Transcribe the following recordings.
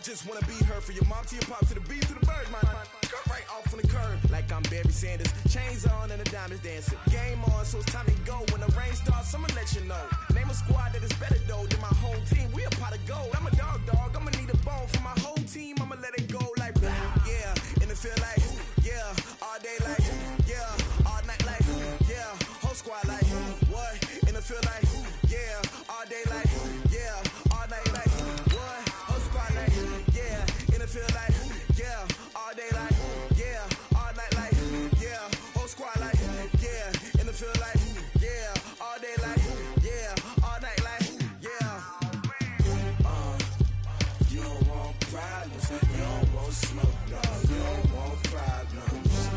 just wanna be her. For your mom to your pop to the beat to the birds, man. Cut right off on the curb like I'm Barry Sanders. Chains on and the diamonds dancing. Game on, so it's time to go. When the rain starts, I'ma let you know. Name a squad that is better though than my home team. We a pot of gold. I'm a dog. I'ma need a bone for my whole team. I'ma let it go like blah. Yeah, and it feel like yeah, all day like yeah, all night like yeah, whole squad like what? And it feel like yeah, all day like yeah, all night like what? Whole squad like yeah, and it feel like yeah, all day like yeah, all night like yeah, whole squad like yeah, and it feel like yeah, all day like yeah, all night like yeah. You don't want problems, you don't want smoke, dog. You don't want problems.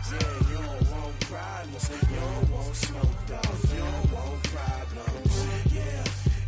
Yeah, you don't want problems, you don't want smoke, dog. You don't want problems.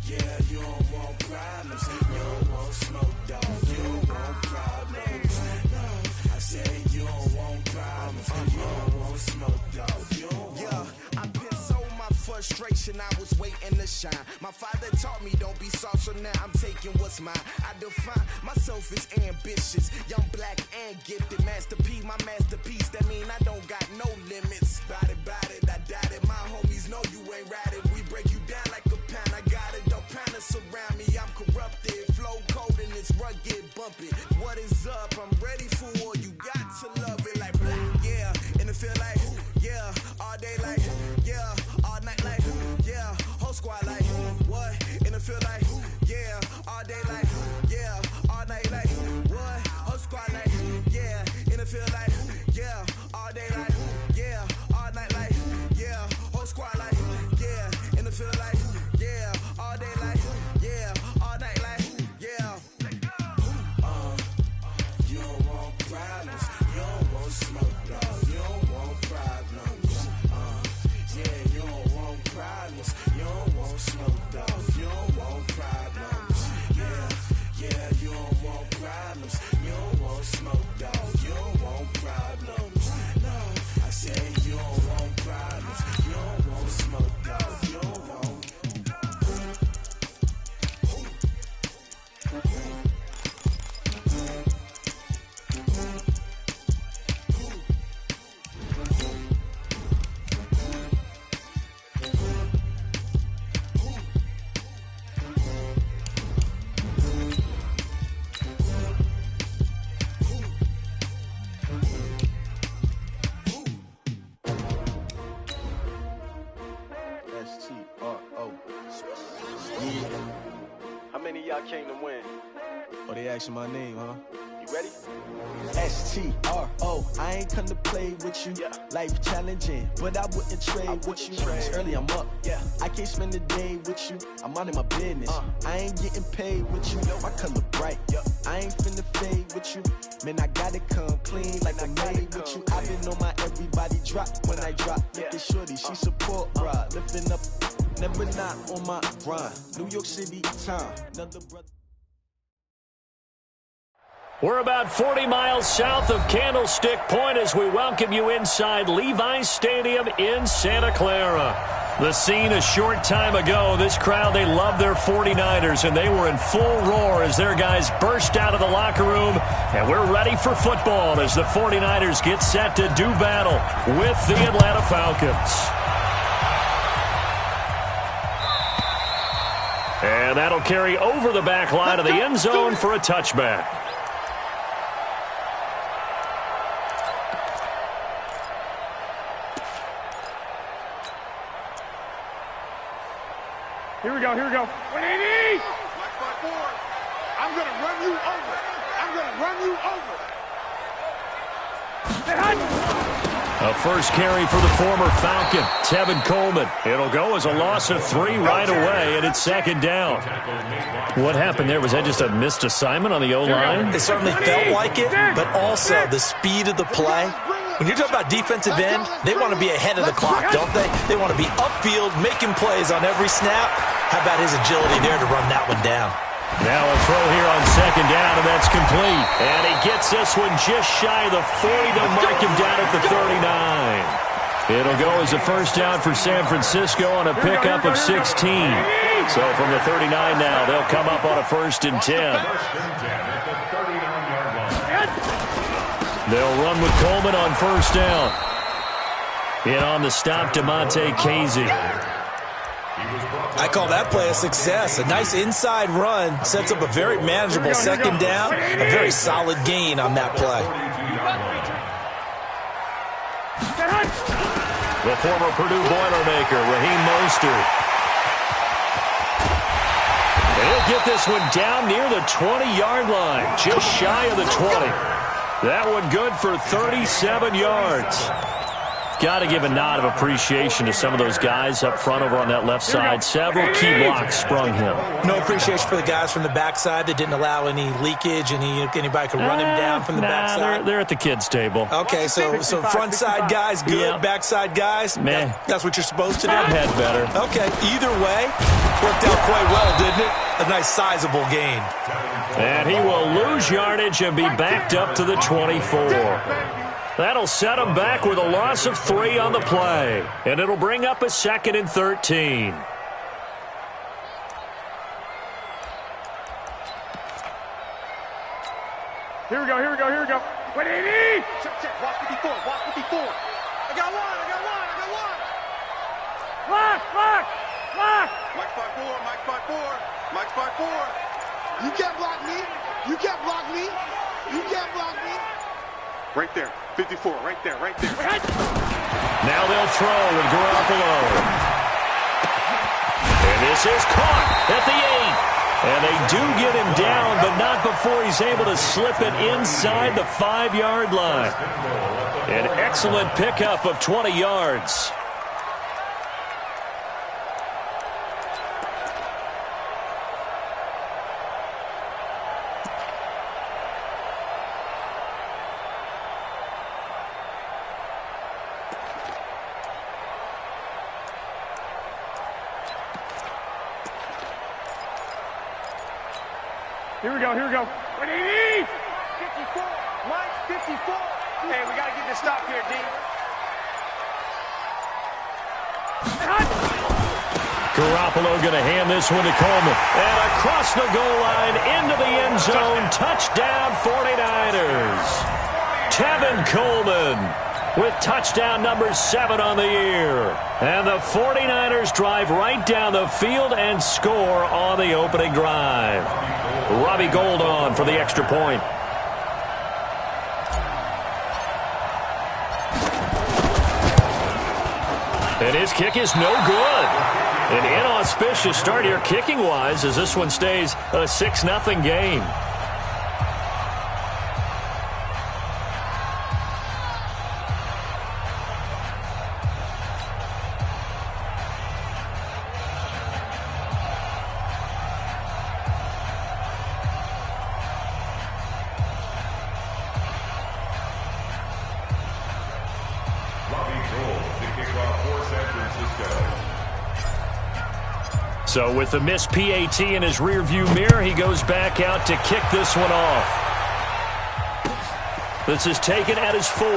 Yeah, you don't want problems, you don't want smoke, dog. You don't want problems. No, I said you don't want problems, you don't want smoke, dog. You don't want. Yeah, I've been so my frustration, I was waiting to shine. My father taught me don't be soft, so now I'm taking what's mine. I define myself as ambitious, young, black, and gifted. Master P, my masterpiece. That mean I don't got no limits. Bout it, I doubt it. My homies know you ain't ratted. We break you down like a pound. I got it, don't pound to surround me. I'm corrupted, flow cold and it's rugged, bumpy. What is up? I'm ready for war. You got to love it like blah, yeah. And it feel like yeah, all day like yeah, all night like yeah, whole squad like what? And it feel like yeah, all day like yeah, all night like what? Whole squad like yeah, and it feel like yeah, all day like yeah, all night like yeah, whole squad like yeah, and it feel like yeah, all day like yeah, all night like yeah. You don't want problems, you don't want smoke, dog. You don't want problems. Yeah, you don't want problems, you don't want smoke, dog. You don't want problems. Yeah, you don't want problems, you don't want smoke, dog. You don't want problems. No, I said you don't want problems, you don't want smoke, dog. You don't want. How many of y'all came to win? Oh, they asking my name, huh? You ready? S-T-R-O, I ain't come to play with you. Yeah. Life challenging, but I wouldn't trade with you. It's early, I'm up. Yeah. I can't spend the day with you. I'm minding my business. I ain't getting paid with you. My color bright. Yeah. I ain't finna fade with you. Man, I gotta come clean like I'm made with you. I've been on my everybody drop when I drop. Look at shorty, she support ride. Lifting up, never not on my grind. New York City time. Another brother. We're about 40 miles south of Candlestick Point as we welcome you inside Levi's Stadium in Santa Clara. The scene a short time ago, this crowd, they love their 49ers, and they were in full roar as their guys burst out of the locker room. And we're ready for football as the 49ers get set to do battle with the Atlanta Falcons. And that'll carry over the back line of the end zone for a touchback. Here we go. 180! I'm going to run you over. A first carry for the former Falcon, Tevin Coleman. It'll go as a loss of 3 right away, and it's second down. What happened there? Was that just a missed assignment on the O-line? It certainly felt like it, but also the speed of the play. When you're talking about defensive end, they want to be ahead of the clock, don't they? They want to be upfield, making plays on every snap. How about his agility there to run that one down? Now a throw here on second down, and that's complete. And he gets this one just shy of the 40 to mark him down at the 39. It'll go as a first down for San Francisco on a pickup of 16. So from the 39 now, they'll come up on a 1st and 10. They'll run with Coleman on 1st down. In on the stop, DeMonte Casey. I call that play a success. A nice inside run sets up a very manageable 2nd down. A very solid gain on that play. The former Purdue Boilermaker, Raheem Mostert. He'll get this one down near the 20-yard line, just shy of the 20. That one good for 37 yards. Got to give a nod of appreciation to some of those guys up front over on that left side. Several key blocks sprung him. No appreciation for the guys from the backside that didn't allow any leakage, anybody could run him down from the backside. They're at the kids' table. Okay, so front side guys good, yeah. Backside guys, man, that's what you're supposed to do. I've had better. Okay, either way, worked out quite well, didn't it? A nice sizable gain. And he will lose yardage and be backed up to the 24. That'll set him back with a loss of 3 on the play. And it'll bring up a 2nd and 13. Here we go. What do you need? Check. Watch 54. I got one. Lock. Mike 5-4. You can't block me. Right there. 54. Right there. Now they'll throw with Garoppolo. And this is caught at the 8. And they do get him down, but not before he's able to slip it inside the 5-yard line. An excellent pickup of 20 yards. Here we go. What do you need? 54. Mike, 54. Hey, we got to get this stop here, D. Garoppolo going to hand this one to Coleman. And across the goal line, into the end zone. Touchdown 49ers. Tevin Coleman with touchdown number 7 on the year. And the 49ers drive right down the field and score on the opening drive. Robbie Gould on for the extra point. And his kick is no good. An inauspicious start here kicking-wise as this one stays a 6-0 game. So with the missed PAT in his rearview mirror, he goes back out to kick this one off. This is taken at his 4.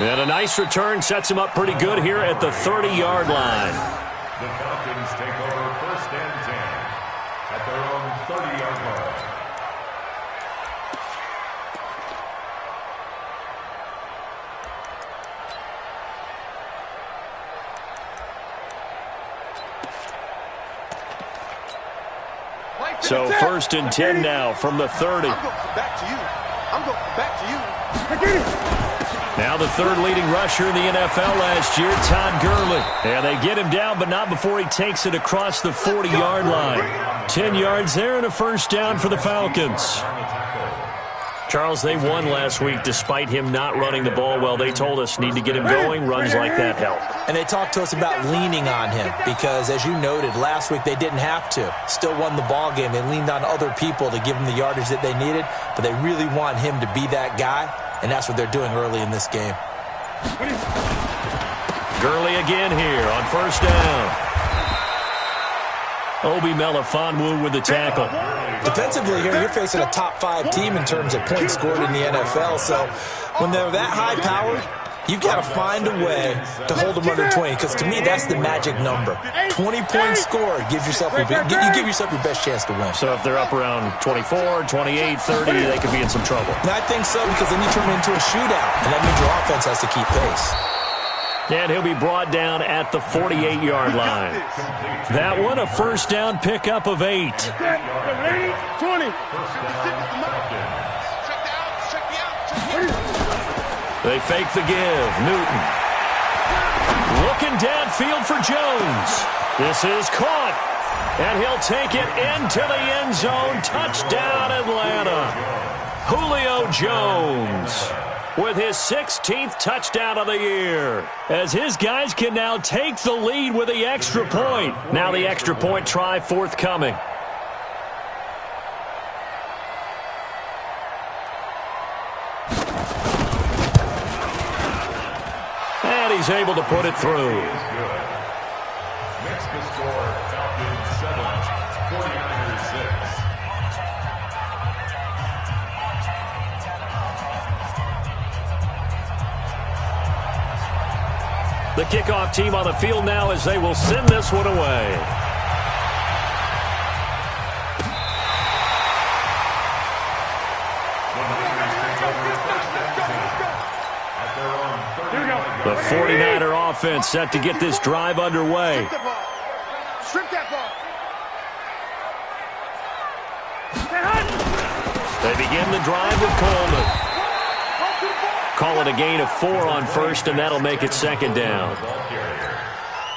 And a nice return sets him up pretty good here at the 30-yard line. The Falcons take over 1st and 10 at their own 30-yard line. So 1st and 10 now from the 30. I'm going back to you. Now the 3rd leading rusher in the NFL last year, Todd Gurley. And they get him down, but not before he takes it across the 40-yard line. 10 yards there and a 1st down for the Falcons. Charles, they won last week despite him not running the ball well. They told us need to get him going. Runs like that help. And they talked to us about leaning on him because, as you noted, last week they didn't have to. Still won the ball game. They leaned on other people to give them the yardage that they needed, but they really want him to be that guy, and that's what they're doing early in this game. Gurley again here on 1st down. Obi Melifonwu with the tackle. Defensively here, you're facing a top 5 team in terms of points scored in the NFL. So when they're that high-powered, You've got to find a way to hold them under 20, because to me, that's the magic number. 20-point score gives yourself you give yourself your best chance to win. So if they're up around 24, 28, 30, they could be in some trouble. And I think so, because then you turn it into a shootout, and that means your offense has to keep pace. And he'll be brought down at the 48-yard line. That one, a first down pickup of 8. 20. They fake the give. Newton. Looking downfield for Jones. This is caught. And he'll take it into the end zone. Touchdown, Atlanta. Julio Jones with his 16th touchdown of the year, as his guys can now take the lead with the extra point. Now the extra point try forthcoming. And he's able to put it through. Next to score, Falcons 7, 49ers 6. The kickoff team on the field now as they will send this one away. The 49er offense set to get this drive underway. Strip that ball. They begin the drive with Coleman. Call it a gain of 4 on first, and that'll make it second down.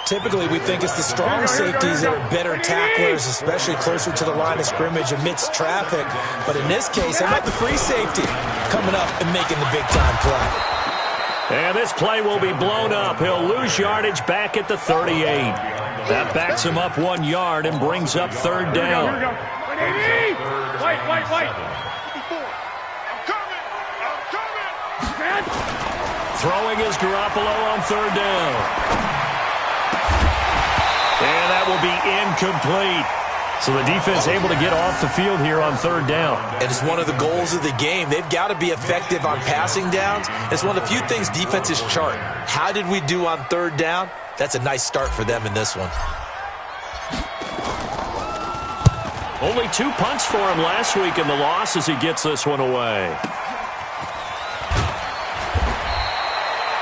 Typically, we think it's the strong safeties that are better tacklers, especially closer to the line of scrimmage amidst traffic. But in this case, how about the free safety coming up and making the big-time play? And this play will be blown up. He'll lose yardage back at the 38. That backs him up 1 yard and brings up third down. Wait. Throwing is Garoppolo on third down. And that will be incomplete. So the defense able to get off the field here on third down. It is one of the goals of the game. They've got to be effective on passing downs. It's one of the few things defenses chart. How did we do on third down? That's a nice start for them in this one. Only 2 punts for him last week in the loss as he gets this one away.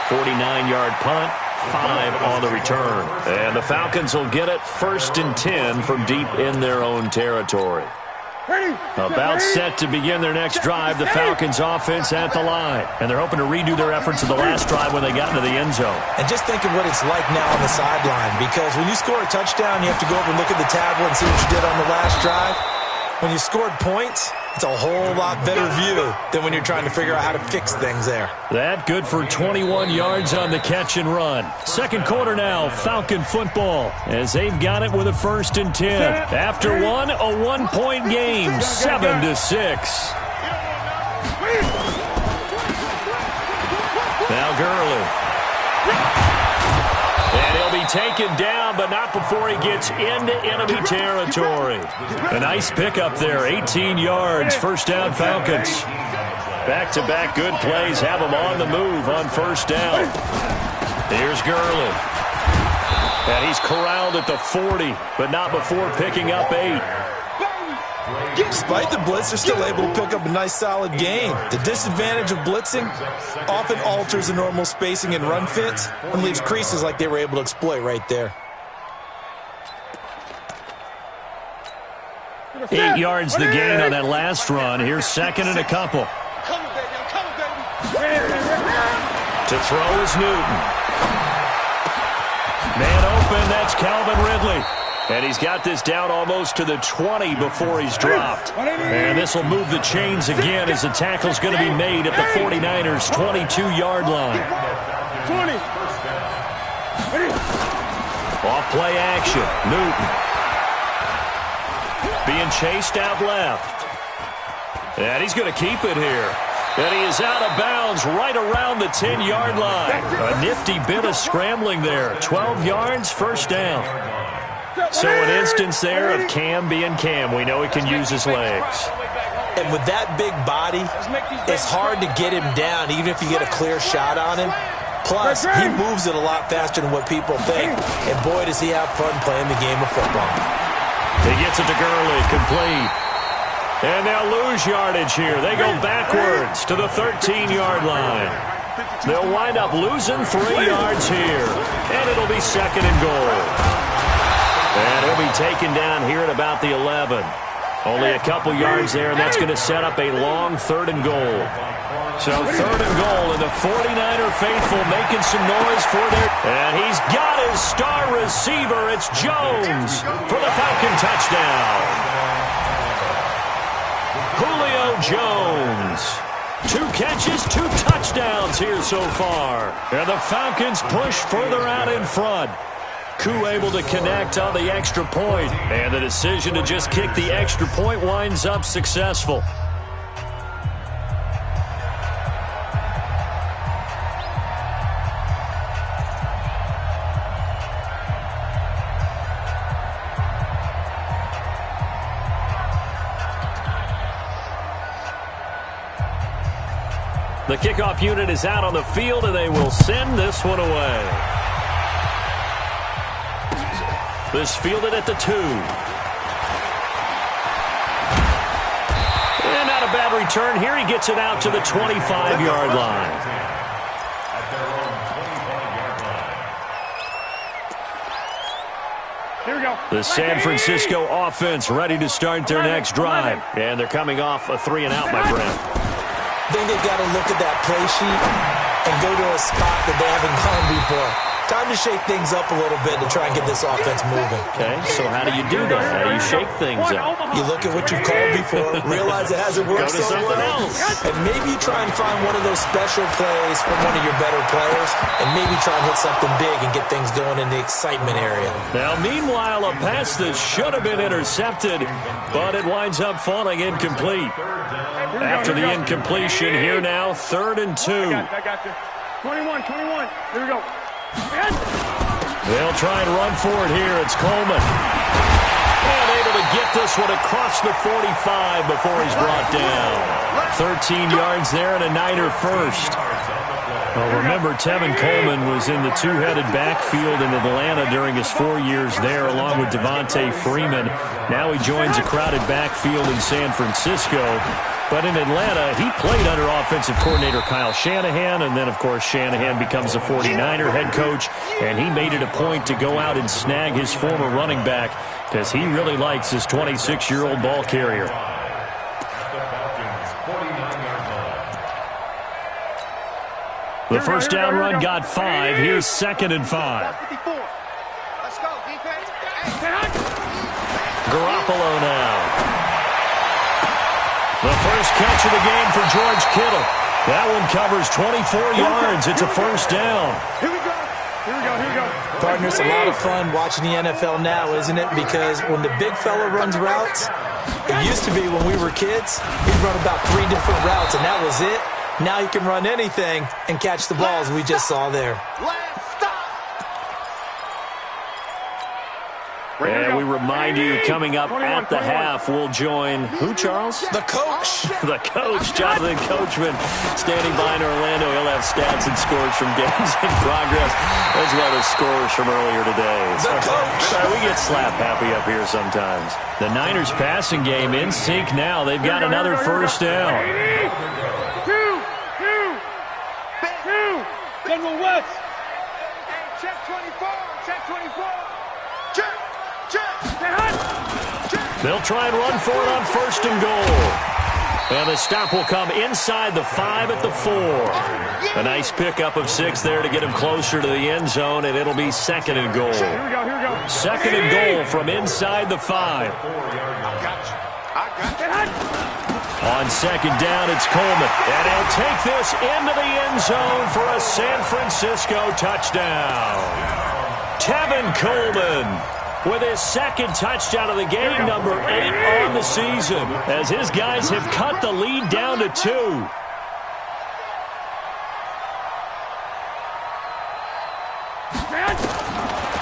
49-yard punt, 5 on the return. And the Falcons will get it 1st and 10 from deep in their own territory. About set to begin their next drive, the Falcons offense at the line. And they're hoping to redo their efforts of the last drive when they got into the end zone. And just think of what it's like now on the sideline, because when you score a touchdown, you have to go over and look at the tablet and see what you did on the last drive. When you scored points, it's a whole lot better view than when you're trying to figure out how to fix things there. That good for 21 yards on the catch and run. Second quarter now, Falcon football, as they've got it with a 1st and 10. After one, a 1-point game, 7-6. Now Gurley. And he'll be taken down, but not before he gets into enemy territory. A nice pickup there, 18 yards, first down Falcons. Back-to-back good plays have them on the move on first down. Here's Gurley. And he's corralled at the 40, but not before picking up 8. Despite the blitz, they're still able to pick up a nice solid gain. The disadvantage of blitzing often alters the normal spacing and run fits and leaves creases like they were able to exploit right there. 8 yards the gain on that last run. Here's 2nd and a couple. To throw is Newton. Man open, that's Calvin Ridley. And he's got this down almost to the 20 before he's dropped. And this will move the chains again as the tackle's going to be made at the 49ers' 22-yard line. 20. Off play action. Newton. Being chased out left. And he's going to keep it here. And he is out of bounds right around the 10-yard line. A nifty bit of scrambling there. 12 yards, first down. So an instance there of Cam being Cam. We know he can use his legs. And with that big body, it's hard to get him down, even if you get a clear shot on him. Plus, he moves it a lot faster than what people think. And boy, does he have fun playing the game of football. He gets it to Gurley, complete. And they'll lose yardage here. They go backwards to the 13-yard line. They'll wind up losing 3 yards here. And it'll be second and goal. And he'll be taken down here at about the 11. Only a couple yards there, and that's going to set up a long third and goal. So third and goal, and the 49er faithful making some noise for their... And he's got his star receiver. It's Jones for the Falcon touchdown. Julio Jones. 2 catches, 2 touchdowns here so far. And the Falcons push further out in front. Koo able to connect on the extra point. And the decision to just kick the extra point winds up successful. The kickoff unit is out on the field, and they will send this one away. This fielded at the 2. And not a bad return here. He gets it out to the 25-yard line. Here we go. The San Francisco offense ready to start their next drive. And they're coming off a 3-and-out, my friend. I think they've got to look at that play sheet and go to a spot that they haven't gone before. Time to shake things up a little bit to try and get this offense moving. Okay, so how do you do that? How do you shake things up? You look at what you've called before, realize it hasn't worked Go to so something well, else. and maybe you try and find one of those special plays from one of your better players, and maybe try and hit something big and get things going in the excitement area. Now, meanwhile, a pass that should have been intercepted, but it winds up falling incomplete. After the incompletion, here now, 3rd and 2. I got you. 21. Here we go. They'll try and run for it here. It's Coleman. And able to get this one across the 45 before he's brought down. 13 yards there and a Niner first. Well, remember, Tevin Coleman was in the 2-headed backfield in Atlanta during his 4 years there, along with Devontae Freeman. Now he joins a crowded backfield in San Francisco. But in Atlanta, he played under offensive coordinator Kyle Shanahan, and then, of course, Shanahan becomes a 49er head coach, and he made it a point to go out and snag his former running back because he really likes his 26-year-old ball carrier. The first down run got 5. Here's 2nd and 5. Let's go, defense. Garoppolo now. The first catch of the game for George Kittle. That one covers 24 yards. It's a first down. Here we go. Partner, it's a lot of fun watching the NFL now, isn't it? Because when the big fella runs routes, it used to be when we were kids, he'd run about 3 different routes, and that was it. Now he can run anything and catch the balls we just saw there. And we remind you, coming up at the half, we'll join who, Charles? The coach. The coach, Jonathan Coachman, standing by in Orlando. He'll have stats and scores from games in progress, as well as scores from earlier today. The coach. Sorry, we get slap happy up here sometimes. The Niners passing game in sync now. They've got another first down. General West. Check 24. Check 24. Check. They'll try and run for it on 1st and goal. And the stop will come inside the 5 at the 4. A nice pickup of 6 there to get him closer to the end zone, and it'll be 2nd and goal. Here we go. 2nd and goal from inside the 5. I got you. On 2nd down, it's Coleman. And he'll take this into the end zone for a San Francisco touchdown. Tevin Coleman with his 2nd touchdown of the game, number 8 on the season, as his guys have cut the lead down to 2.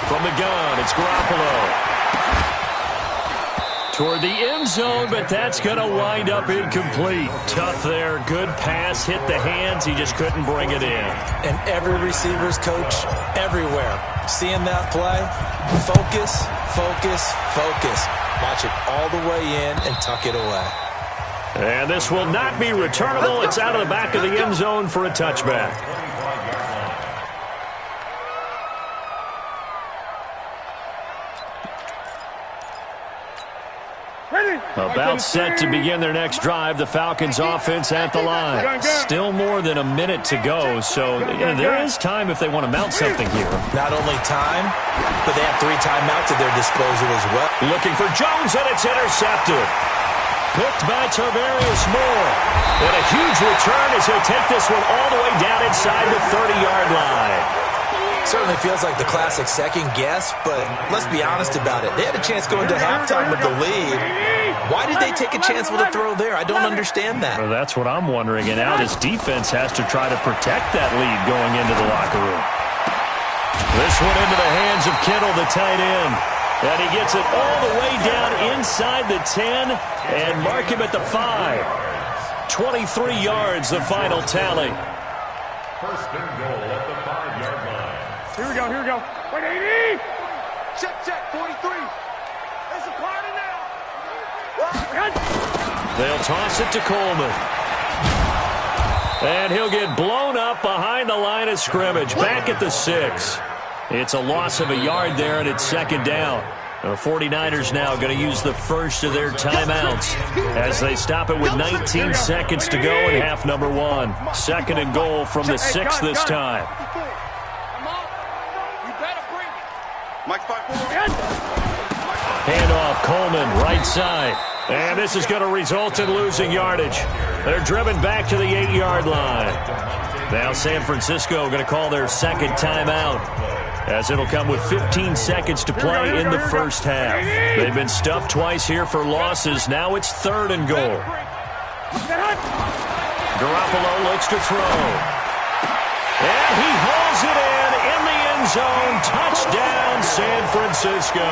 From the gun, it's Garoppolo. Toward the end zone, but that's going to wind up incomplete. Tough there. Good pass. Hit the hands. He just couldn't bring it in. And every receiver's coach everywhere. Seeing that play, focus, focus, focus. Watch it all the way in and tuck it away. And this will not be returnable. It's out of the back of the end zone for a touchback. About set to begin their next drive, the Falcons offense at the line. Still more than a minute to go, so there is time if they want to mount something here. Not only time, but they have 3 timeouts at their disposal as well. Looking for Jones, and it's intercepted. Picked by Tarvarius Moore. And a huge return as he'll take this one all the way down inside the 30-yard line. Certainly feels like the classic second guess, but let's be honest about it. They had a chance going to halftime with the lead. Why did they take a chance with a throw there? I don't understand that. Well, that's what I'm wondering. And now this defense has to try to protect that lead going into the locker room. This one into the hands of Kittle, the tight end. And he gets it all the way down inside the 10 and mark him at the 5. 23 yards, the final tally. First and goal at the 5-yard line. Here we go, here we go. Wait, 80! Check, 43. There's a party now. They'll toss it to Coleman. And he'll get blown up behind the line of scrimmage, back at the 6. It's a loss of a yard there, and it's second down. The 49ers now going to use the first of their timeouts as they stop it with 19 seconds to go in half number 1. Second and goal from the 6 this time. Handoff, Coleman, right side. And this is going to result in losing yardage. They're driven back to the 8-yard line. Now San Francisco going to call their second timeout, as it'll come with 15 seconds to play in the first half. They've been stuffed twice here for losses. Now it's third and goal. Garoppolo looks to throw. And he hauls it in the end zone. Touchdown, San Francisco.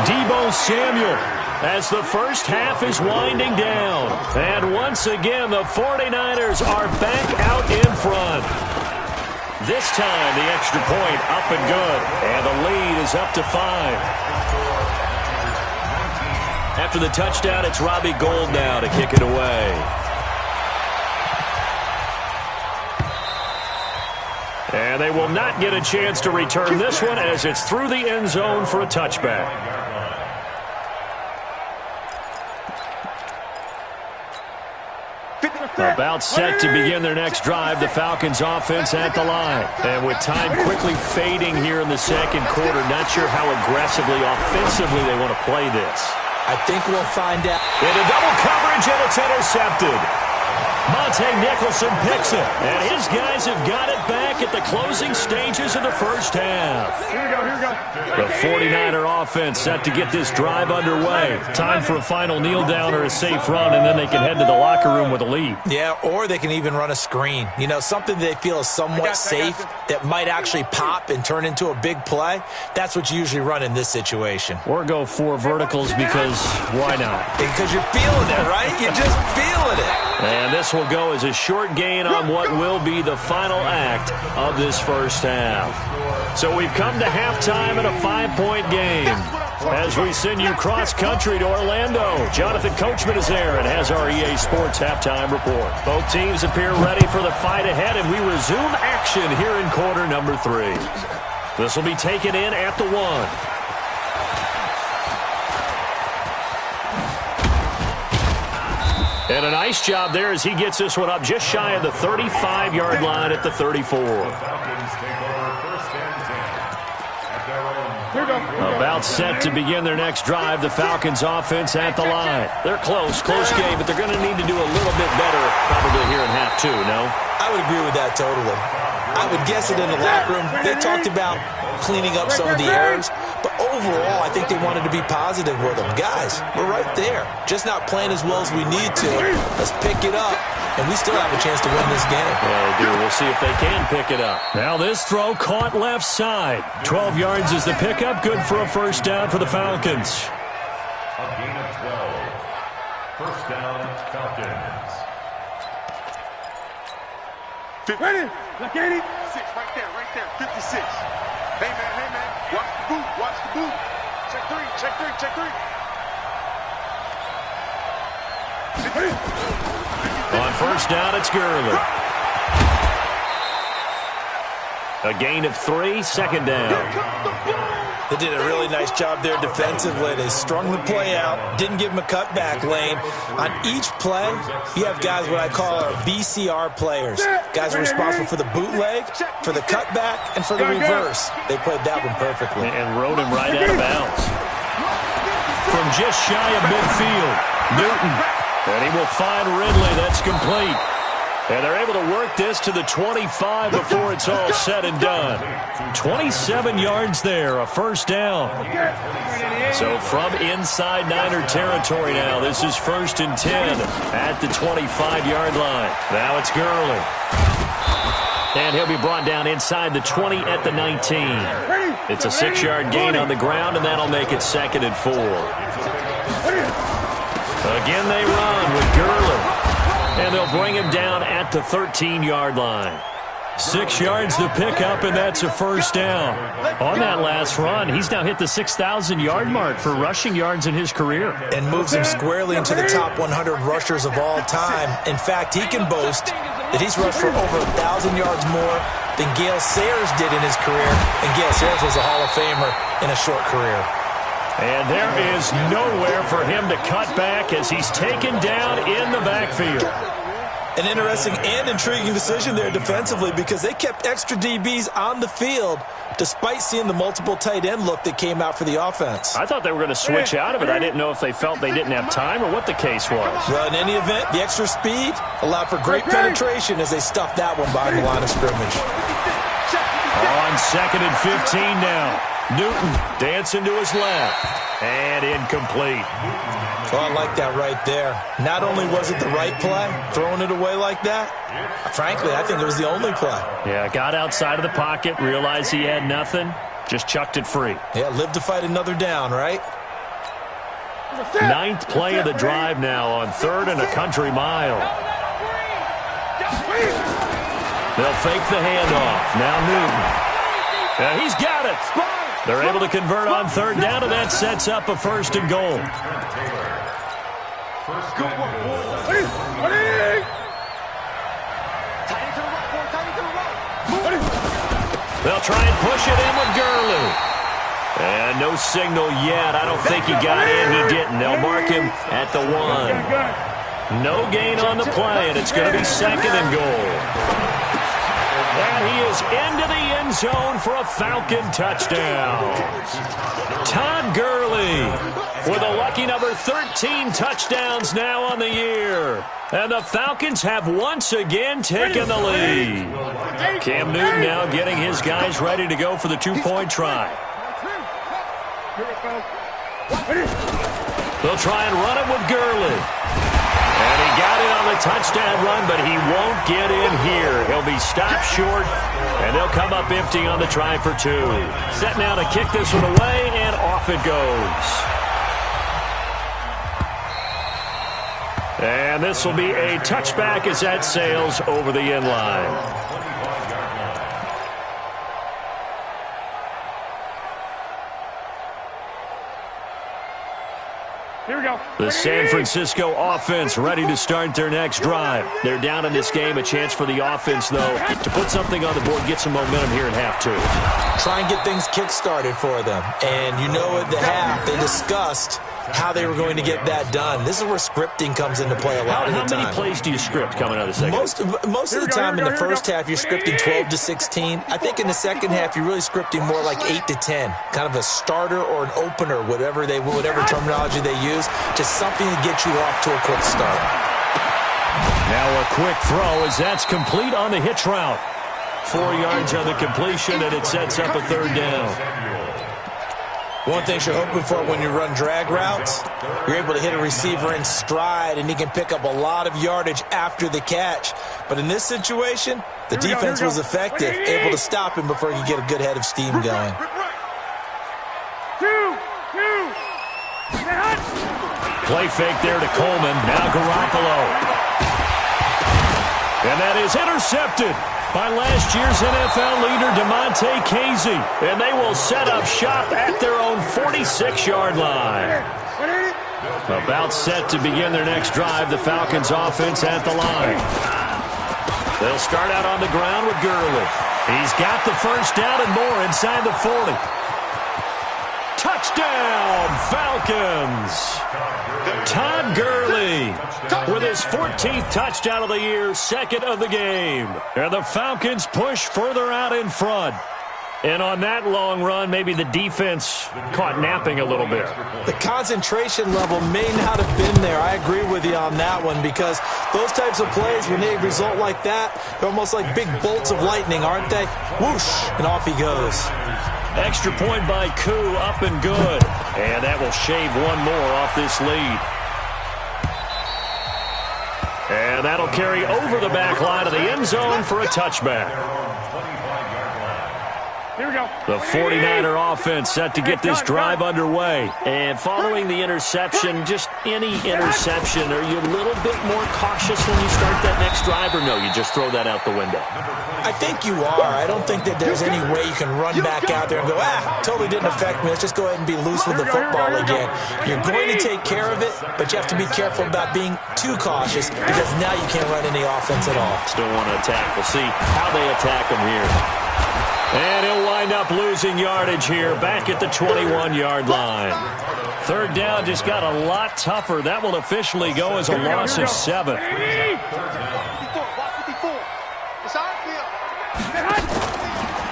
Deebo Samuel, as the first half is winding down. And once again, the 49ers are back out in front. This time, the extra point up and good. And the lead is up to 5. After the touchdown, it's Robbie Gould now to kick it away. And they will not get a chance to return this one as it's through the end zone for a touchback. About set to begin their next drive, the Falcons offense at the line. And with time quickly fading here in the second quarter, not sure how aggressively, offensively they want to play this. I think we'll find out. Into double coverage, and it's intercepted. Monte Nicholson picks it, and his guys have got it back at the closing stages of the first half. Here we go. The 49er offense set to get this drive underway. Time for a final kneel down or a safe run, and then they can head to the locker room with a lead. Yeah, or they can even run a screen. You know, something they feel is somewhat safe that might actually pop and turn into a big play. That's what you usually run in this situation. Or go 4 verticals because why not? Because you're feeling it, right? You're just feeling it. And this will go as a short gain on what will be the final act of this first half. So we've come to halftime in a 5-point game. As we send you cross-country to Orlando, Jonathan Coachman is there and has our EA Sports halftime report. Both teams appear ready for the fight ahead, and we resume action here in quarter number 3. This will be taken in at the 1. And a nice job there as he gets this one up just shy of the 35-yard line at the 34. About set to begin their next drive, the Falcons offense at the line. They're close game, but they're going to need to do a little bit better probably here in half 2, no? I would agree with that totally. I would guess it in the locker room. They talked about cleaning up some of the errors, but overall, I think they wanted to be positive with them. Guys, we're right there. Just not playing as well as we need to. Let's pick it up, and we still have a chance to win this game. Yeah, they do. We'll see if they can pick it up. Now this throw caught left side. 12 yards is the pickup. Good for a first down for the Falcons. A gain of 12. First down, Falcons. Ready? Look at it. 6 right there, 56. Hey man, watch the boot. Check three. On first down, it's Gurley. A gain of 3, second down. They did a really nice job there defensively. They strung the play out, didn't give him a cutback lane. On each play, you have guys what I call our BCR players. Guys are responsible for the bootleg, for the cutback, and for the reverse. They played that one perfectly. And rode him right out of bounds. From just shy of midfield, Newton. And he will find Ridley. That's complete. And they're able to work this to the 25 before it's all said and done. 27 yards there, a first down. So from inside Niner territory now, this is 1st and 10 at the 25-yard line. Now it's Gurley. And he'll be brought down inside the 20 at the 19. It's a 6-yard gain on the ground, and that'll make it 2nd and 4. Again they run with Gurley. And they'll bring him down at the 13-yard line. 6 yards to pick up, and that's a first down. On that last run, he's now hit the 6,000-yard mark for rushing yards in his career. And moves him squarely into the top 100 rushers of all time. In fact, he can boast that he's rushed for over 1,000 yards more than Gale Sayers did in his career. And Gale Sayers was a Hall of Famer in a short career. And there is nowhere for him to cut back as he's taken down in the backfield. An interesting and intriguing decision there defensively because they kept extra DBs on the field despite seeing the multiple tight end look that came out for the offense. I thought they were going to switch out of it. I didn't know if they felt they didn't have time or what the case was. Well, in any event, the extra speed allowed for great penetration as they stuffed that one behind the line of scrimmage. On 2nd and 15 now. Newton dancing to his left. And incomplete. Well, I like that right there. Not only was it the right play, throwing it away like that, frankly, I think it was the only play. Yeah, got outside of the pocket, realized he had nothing, just chucked it free. Yeah, live to fight another down, right? 9th play of the drive now on 3rd and a country mile. They'll fake the handoff. Now Newton. He's got it. They're able to convert on 3rd down, and that sets up a 1st and goal. They'll try and push it in with Gurley. And no signal yet. I don't think he got in. He didn't. They'll mark him at the 1. No gain on the play, and it's going to be 2nd and goal. And he is into the end zone for a Falcon touchdown. Todd Gurley with a lucky number 13 touchdowns now on the year. And the Falcons have once again taken the lead. Cam Newton now getting his guys ready to go for the 2-point try. They'll try and run it with Gurley. And he got it on the touchdown run, but he won't get in here. He'll be stopped short, and they'll come up empty on the try for 2. Set now to kick this one away, and off it goes. And this will be a touchback as that sails over the end line. Here we go. The San Francisco offense ready to start their next drive. They're down in this game. A chance for the offense, though, to put something on the board, get some momentum here in half 2. Try and get things kick-started for them. And you know at the half, they discussed how they were going to get that done. This is where scripting comes into play a lot of the time. How many plays do you script coming out of the second? Most of the time in the first half, you're scripting 12 to 16. I think in the second half, you're really scripting more like 8 to 10. Kind of a starter or an opener, whatever terminology they use. Just something to get you off to a quick start. Now a quick throw as that's complete on the hitch route. 4 yards on the completion, and it sets up a 3rd down. One thing you're hoping for when you run drag routes, you're able to hit a receiver in stride, and he can pick up a lot of yardage after the catch. But in this situation, the defense was effective, able to stop him before he could get a good head of steam going. 2, 2, Play fake there to Coleman. Now Garoppolo. And that is intercepted by last year's NFL leader, DeMonte Casey. And they will set up shop at their own 46-yard line. About set to begin their next drive, the Falcons offense at the line. They'll start out on the ground with Gurley. He's got the first down and more inside the 40. Touchdown, Falcons! Todd Gurley with his 14th touchdown of the year, second of the game. And the Falcons push further out in front. And on that long run, maybe the defense caught napping a little bit. The concentration level may not have been there. I agree with you on that one, because those types of plays, when they result like that, they're almost like big bolts of lightning, aren't they? Whoosh, and off he goes. Extra point by Koo, up and good. And that will shave one more off this lead. And that'll carry over the back line of the end zone for a touchback. Here we go. The 49er offense set to get this drive underway. And following the interception, just any interception, are you a little bit more cautious when you start that next drive, or no, you just throw that out the window? I think you are. I don't think that there's any way you can run back out there and go, totally didn't affect me. Let's just go ahead and be loose with the football again. You're going to take care of it, but you have to be careful about being too cautious, because now you can't run any offense at all. Still want to attack. We'll see how they attack them here. And he'll wind up losing yardage here back at the 21-yard line. Third down just got a lot tougher. That will officially go as a loss of 7.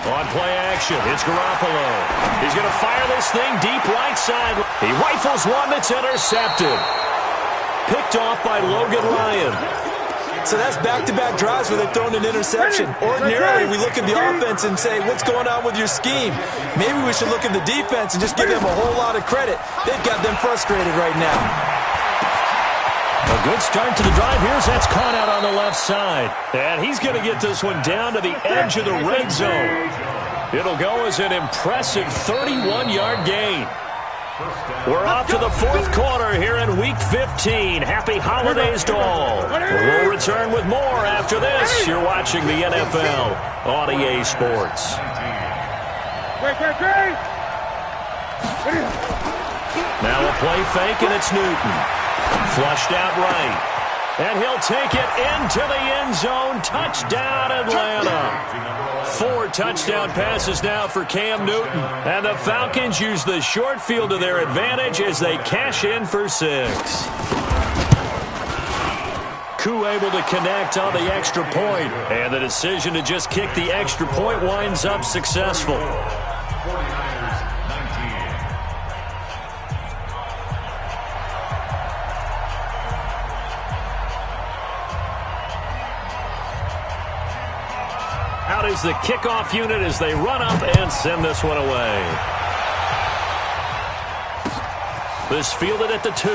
On play action, it's Garoppolo. He's going to fire this thing deep right side. He rifles one that's intercepted. Picked off by Logan Ryan. So that's back-to-back drives where they've thrown an interception. Ordinarily, we look at the offense and say, what's going on with your scheme? Maybe we should look at the defense and just give them a whole lot of credit. They've got them frustrated right now. A good start to the drive. Here's that's caught out on the left side. And he's going to get this one down to the edge of the red zone. It'll go as an impressive 31-yard gain. We're off to the fourth quarter here in Week 15. Happy holidays to all. We'll return with more after this. You're watching the NFL on EA Sports. Now a play fake, and it's Newton. Flushed out right. And he'll take it into the end zone. Touchdown, Atlanta. 4 touchdown passes now for Cam Newton. And the Falcons use the short field to their advantage as they cash in for 6. Koo able to connect on the extra point. And the decision to just kick the extra point winds up successful. 49ers 19. Out is the kickoff unit as they run up and send this one away. This fielded at the 2.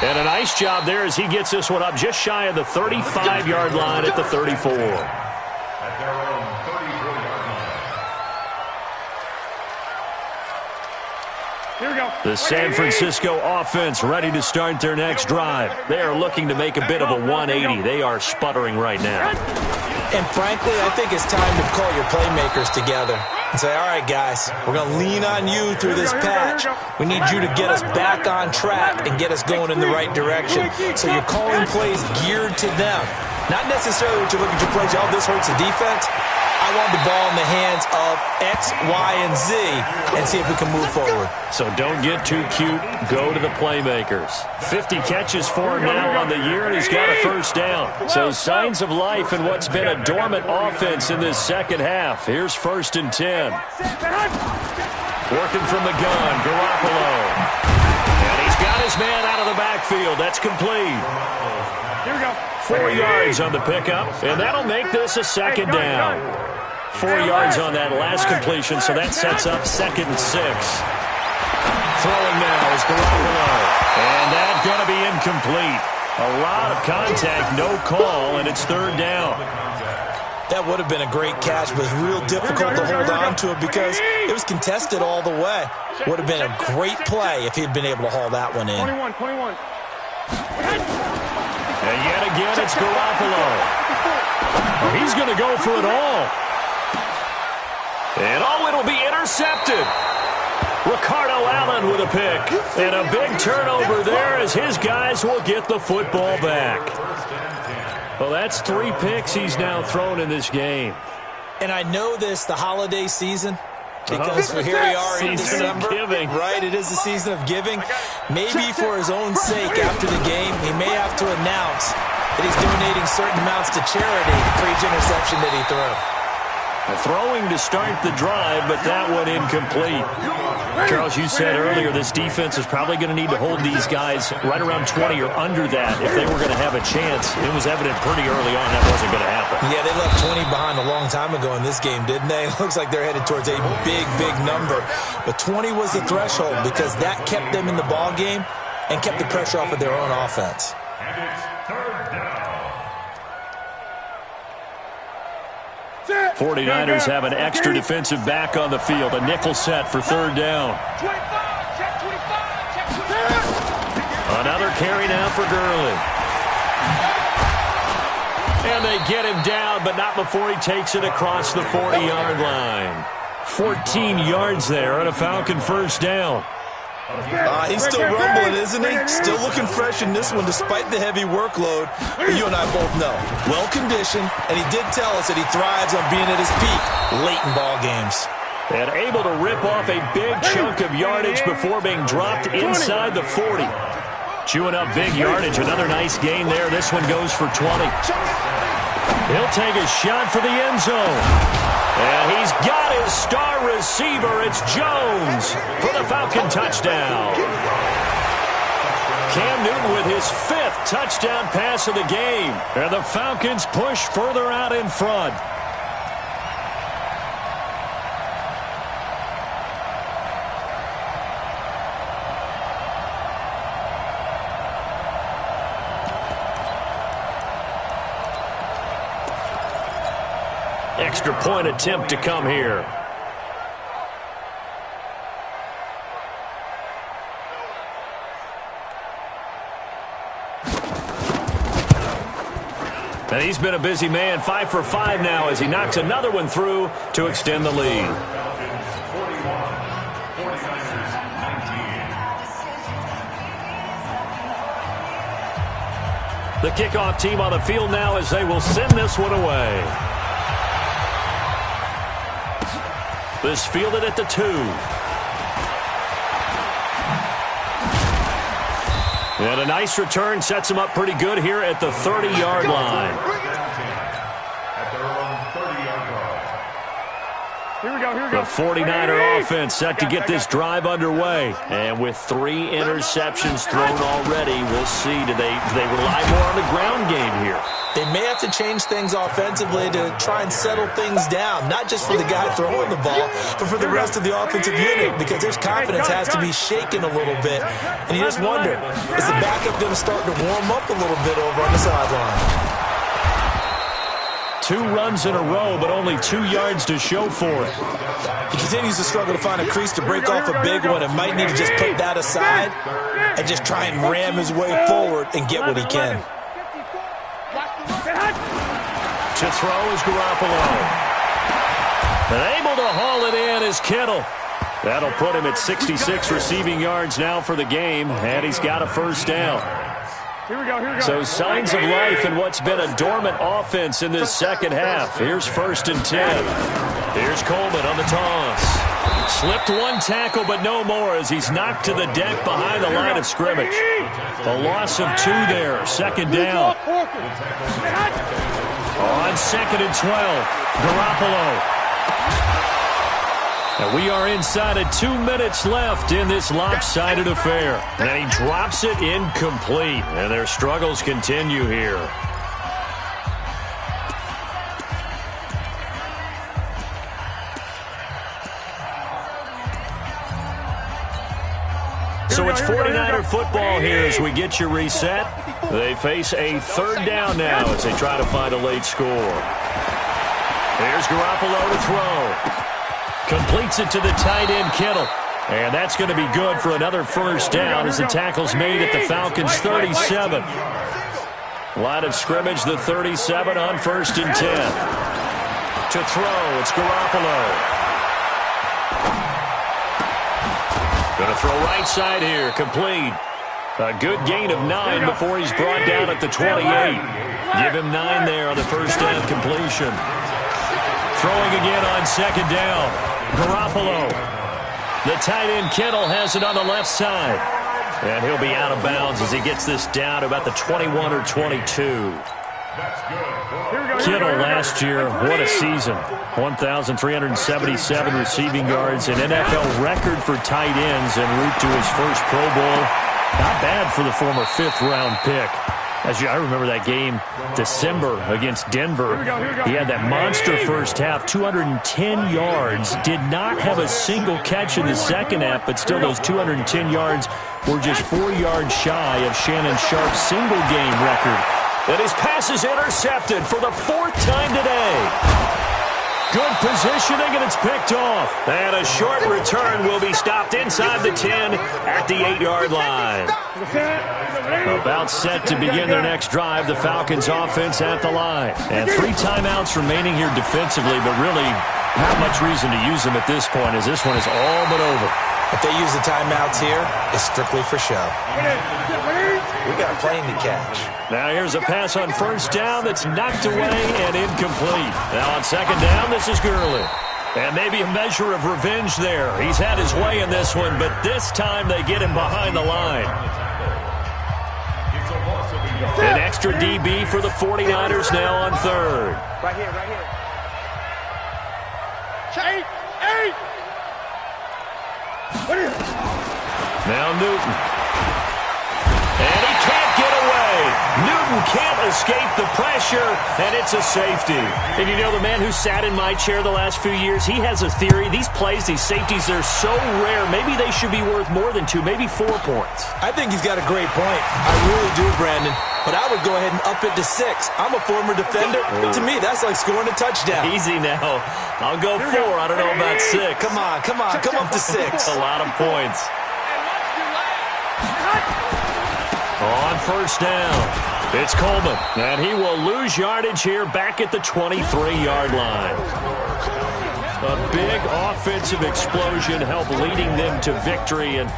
And a nice job there as he gets this one up just shy of the 35-yard line at the 34. At their own 34-yard line. Here we go. The San Francisco offense ready to start their next drive. They are looking to make a bit of a 180. They are sputtering right now. And frankly, I think it's time to call your playmakers together and say, all right, guys, we're going to lean on you through this patch. We need you to get us back on track and get us going in the right direction. So you're calling plays geared to them. Not necessarily what you look at your plays, oh, this hurts the defense. I want the ball in the hands of X, Y, and Z and see if we can move forward. So don't get too cute. Go to the playmakers. 50 catches for him now on the year, and he's got a first down. So signs of life in what's been a dormant offense in this second half. Here's 1st and 10. Working from the gun, Garoppolo. And he's got his man out of the backfield. That's complete. Here we go. 4 yards on the pickup, and that'll make this a second down. 4 yards on that last completion, so that sets up 2nd and 6. Throwing now is Garoppolo, and that's going to be incomplete. A lot of contact, no call, and it's 3rd down. That would have been a great catch, but it was real difficult to hold on to it because it was contested all the way. Would have been a great play if he'd been able to haul that one in. 21. And yet again, it's Garoppolo. He's going to go for it all. And it'll be intercepted. Ricardo Allen with a pick. And a big turnover there as his guys will get the football back. Well, that's 3 picks he's now thrown in this game. And I know this, the holiday season, because here we are in December, right? It is the season of giving. Maybe for his own sake, after the game, he may have to announce that he's donating certain amounts to charity for each interception that he threw. Throwing to start the drive, but that one incomplete. Charles, you said earlier this defense is probably going to need to hold these guys right around 20 or under that if they were going to have a chance. It was evident pretty early on that wasn't going to happen. Yeah, they left 20 behind a long time ago in this game, didn't they? It looks like they're headed towards a big, big number. But 20 was the threshold because that kept them in the ball game and kept the pressure off of their own offense. And it's third down. 49ers have an extra defensive back on the field. A nickel set for third down. Another carry now for Gurley. And they get him down, but not before he takes it across the 40-yard line. 14 yards there and a Falcon first down. He's still rumbling, isn't he? Still looking fresh in this one despite the heavy workload. But you and I both know. Well-conditioned, and he did tell us that he thrives on being at his peak late in ball games. And able to rip off a big chunk of yardage before being dropped inside the 40. Chewing up big yardage. Another nice gain there. This one goes for 20. He'll take a shot for the end zone. And he's got his star receiver. It's Jones for the Falcon touchdown. Cam Newton with his 5th touchdown pass of the game. And the Falcons push further out in front. Extra point attempt to come here. And he's been a busy man, 5 for 5 now as he knocks another one through to extend the lead. The kickoff team on the field now as they will send this one away. This fielded at the 2. And a nice return sets him up pretty good here at the 30-yard line. At their own 30-yard line. Here we go. The 49er offense set to get this drive underway. And with 3 interceptions thrown already, we'll see. Do they rely more on the ground game here? They may have to change things offensively to try and settle things down, not just for the guy throwing the ball, but for the rest of the offensive unit, because their confidence has to be shaken a little bit. And you just wonder, is the backup going to start to warm up a little bit over on the sideline? 2 runs in a row, but only 2 yards to show for it. He continues to struggle to find a crease to break off a big one and might need to just put that aside and just try and ram his way forward and get what he can. To throw is Garoppolo. And able to haul it in is Kittle. That'll put him at 66 receiving yards now for the game, and he's got a first down. Here we go. So signs of life in what's been a dormant offense in this second half. Here's 1st and 10. Here's Coleman on the toss. Slipped 1 tackle, but no more as he's knocked to the deck behind the line of scrimmage. A loss of 2 there. 2nd down. On 2nd and 12, Garoppolo. And we are inside of 2 minutes left in this lopsided affair. And he drops it incomplete. And their struggles continue here. So it's 49er football here as we get you reset. They face a 3rd down now as they try to find a late score. Here's Garoppolo to throw. Completes it to the tight end, Kittle. And that's going to be good for another first down as the tackle's made at the Falcons' 37. Line of scrimmage, the 37 on 1st and 10. To throw, it's Garoppolo. Going to throw right side here, complete. A good gain of 9 before he's brought down at the 28. Give him 9 there on the first down completion. Throwing again on 2nd down. Garoppolo. The tight end Kittle has it on the left side. And he'll be out of bounds as he gets this down to about the 21 or 22. Kittle last year, what a season. 1,377 receiving yards, an NFL record for tight ends en route to his first Pro Bowl. Not bad for the former 5th-round pick. I remember that game, December, against Denver. He had that monster first half, 210 yards. Did not have a single catch in the second half, but still those 210 yards were just 4 yards shy of Shannon Sharp's single-game record. And his pass is intercepted for the 4th time today. Good positioning, and it's picked off. And a short return will be stopped inside the 10 at the 8-yard line. About set to begin their next drive, the Falcons offense at the line. And 3 timeouts remaining here defensively, but really not much reason to use them at this point as this one is all but over. If they use the timeouts here, it's strictly for show. We got a plane to catch. Now here's a pass on first down that's knocked away and incomplete. Now on 2nd down, this is Gurley. And maybe a measure of revenge there. He's had his way in this one, but this time they get him behind the line. An extra DB for the 49ers now on 3rd. Right here. Eight. Now Newton. And he can't get away. Newton can't escape the pressure, and it's a safety. And you know, the man who sat in my chair the last few years, he has a theory. These plays, these safeties, they're so rare. Maybe they should be worth more than 2, maybe 4 points. I think he's got a great point. I really do, Brandon. But I would go ahead and up it to 6. I'm a former defender. To me, that's like scoring a touchdown. Easy now. I'll go 4. I don't know about 6. Come on. Come up to 6. A lot of points. On first down, it's Coleman. And he will lose yardage here back at the 23-yard line. A big offensive explosion helped leading them to victory. And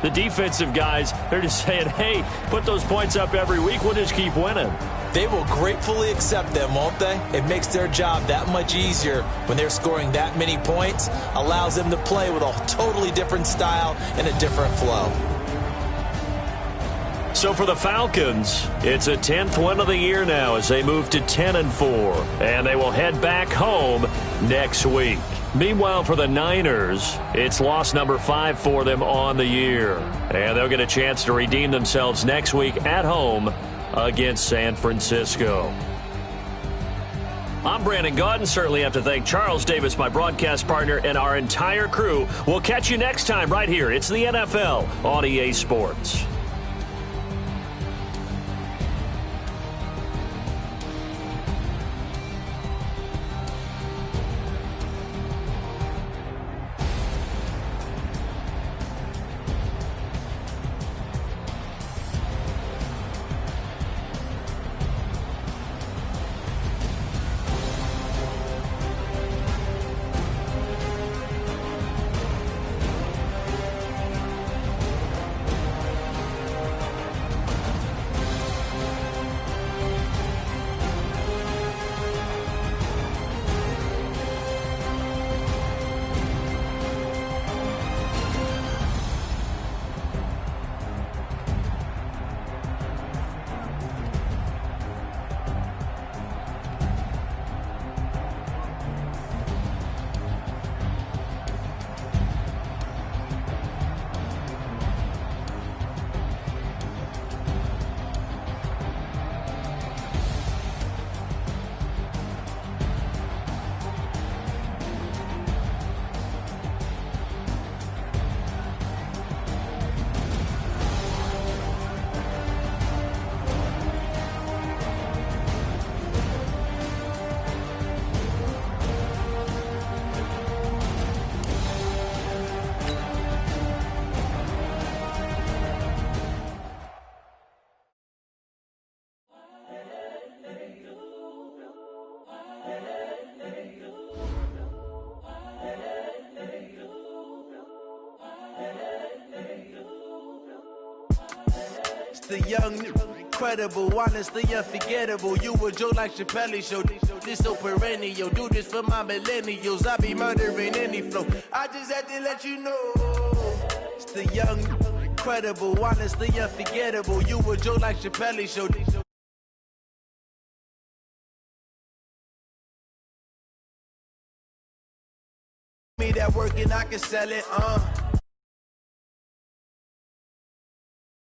the defensive guys, they're just saying, hey, put those points up every week. We'll just keep winning. They will gratefully accept them, won't they? It makes their job that much easier when they're scoring that many points. Allows them to play with a totally different style and a different flow. So for the Falcons, it's a 10th win of the year now as they move to 10-4. And they will head back home next week. Meanwhile, for the Niners, it's loss number 5 for them on the year. And they'll get a chance to redeem themselves next week at home against San Francisco. I'm Brandon Gaudin. Certainly have to thank Charles Davis, my broadcast partner, and our entire crew. We'll catch you next time right here. It's the NFL on EA Sports. the young, incredible, honestly unforgettable. You a joke like Chappelle Show. This so perennial. Do this for my millennials. I be murdering any flow. I just had to let you know. It's the young, incredible, honestly unforgettable. You a joke like Chappelle Show. Me that work and I can sell it.